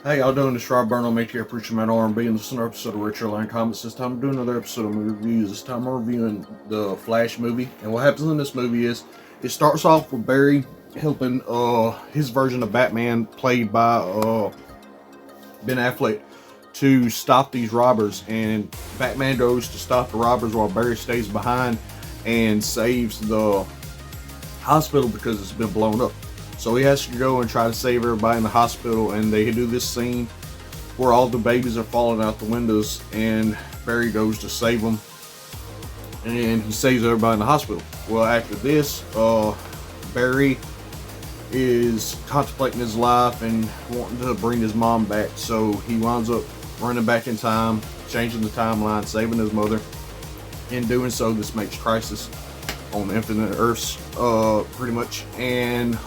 Hey, y'all doing? This Rob Burnham, ATF Preacher Man R&B, and this is another episode of Richard Line Comics. This time I'm doing another episode of reviews. This time I'm reviewing the Flash movie. And what happens in this movie is, it starts off with Barry helping his version of Batman, played by Ben Affleck, to stop these robbers. And Batman goes to stop the robbers while Barry stays behind and saves the hospital because it's been blown up. So he has to go and try to save everybody in the hospital, and they do this scene where all the babies are falling out the windows, and Barry goes to save them, and he saves everybody in the hospital. Well, after this, Barry is contemplating his life and wanting to bring his mom back, so he winds up running back in time, changing the timeline, saving his mother. In doing so, this makes Crisis on Infinite Earths, pretty much. And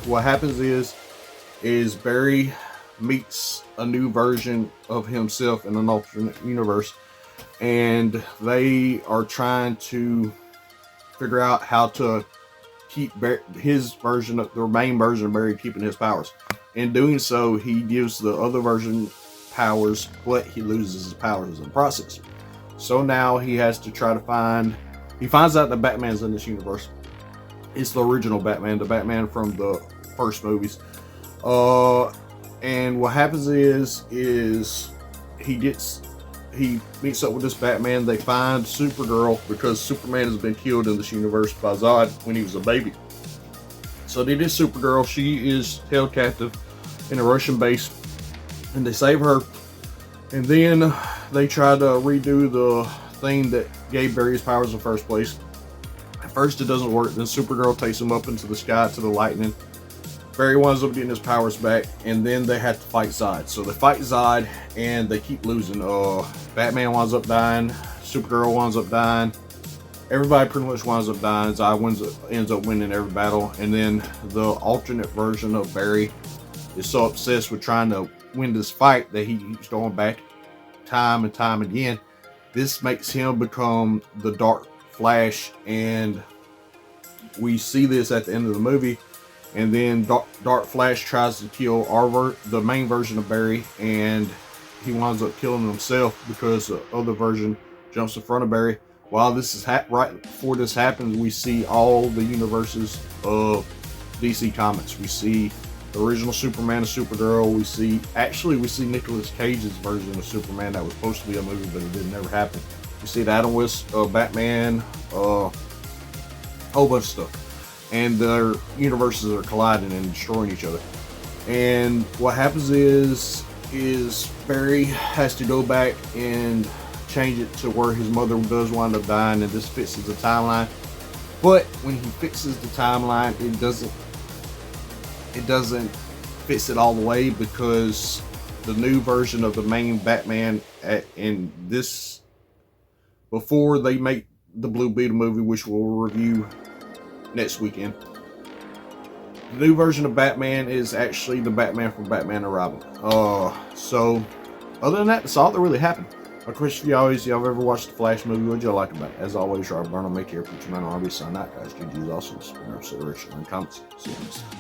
what happens is Barry meets a new version of himself in an alternate universe, and they are trying to figure out how to keep his version of the main version of Barry keeping his powers. In doing so, he gives the other version powers, but he loses his powers in the process. So now he has to try to he finds out that Batman's in this universe. It's the original Batman, the Batman from the first movies. And what happens is he meets up with this Batman. They find Supergirl because Superman has been killed in this universe by Zod when he was a baby. So they did Supergirl. She is held captive in a Russian base, and they save her. And then they try to redo the thing that gave Barry his powers in the first place. At first it doesn't work. Then Supergirl takes him up into the sky to the lightning. Barry winds up getting his powers back, and then they have to fight Zod. So they fight Zod, and they keep losing. Batman winds up dying. Supergirl winds up dying. Everybody pretty much winds up dying. Zod ends up winning every battle. And then the alternate version of Barry is so obsessed with trying to win this fight that he keeps going back time and time again. This makes him become the Dark Flash, and we see this at the end of the movie. And then Dark Flash tries to kill the main version of Barry, and he winds up killing himself because the other version jumps in front of Barry. While this is right before this happens, we see all the universes of DC Comics. We see the original Superman and Supergirl. We see Nicolas Cage's version of Superman that was supposed to be a movie, but it didn't never happen. We see the Adam West Batman, whole bunch of stuff. And their universes are colliding and destroying each other. And what happens is Barry has to go back and change it to where his mother does wind up dying, and this fixes the timeline. But when he fixes the timeline, it doesn't fix it all the way, because the new version of the main Batman before they make the Blue Beetle movie, which we'll review next weekend, the new version of Batman is actually the Batman from Batman and Robin. So other than that, that's all that really happened. Of course, if y'all ever watched the Flash movie, what'd y'all like about it? As always, Rob Burnham, make care, Preacher Man, RB, sign out, guys. GG's awesome. This has been an episode of Richard Lane Comics. See you next time.